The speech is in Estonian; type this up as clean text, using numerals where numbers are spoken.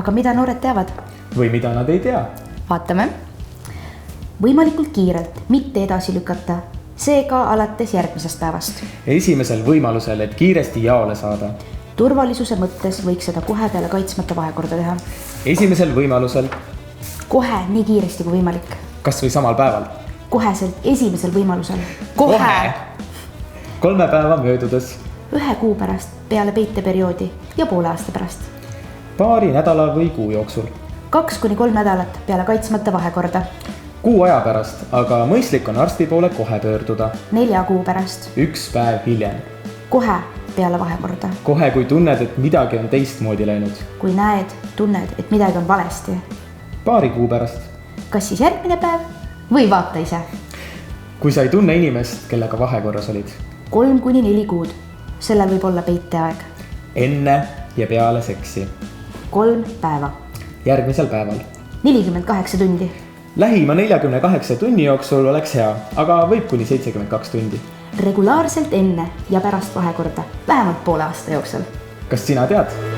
Aga mida noored teavad? Või mida nad ei tea? Vaatame. Võimalikult kiirelt, mitte edasi lükata. Seega alates järgmisest päevast. Esimesel võimalusel, et kiiresti jaole saada. Turvalisuse mõttes võiks seda kohe peale kaitsmata vahekorda teha. Esimesel võimalusel. Kohe, nii kiiresti kui võimalik. Kas või samal päeval? Koheselt, esimesel võimalusel. Kohe! 3 päeva möödudes. 1 kuu pärast, peale peiteperioodi ja poole aasta pärast. Paari nädala või kuu jooksul. 2-3 nädalat peale kaitsmata vahekorda. Kuu aja pärast, aga mõistlik on arsti poole kohe pöörduda. 4 kuu pärast. 1 päev hiljem. Kohe peale vahekorda. Kohe, kui tunned, et midagi on teistmoodi läinud. Kui näed, tunned, et midagi on valesti. Paari kuu pärast. Kas siis järgmine päev või vaata ise? Kui sa ei tunne inimest, kellega vahekorras olid. 3-4 kuud. Sellel võib olla peiteaeg. Enne ja peale seksi. 3 päeva. Järgmisel päeval. 48 tundi. Lähima 48 tunni jooksul oleks hea, aga võib kuni 72 tundi. Regulaarselt enne ja pärast vahekorda, vähemalt poole aasta jooksul. Kas sina tead?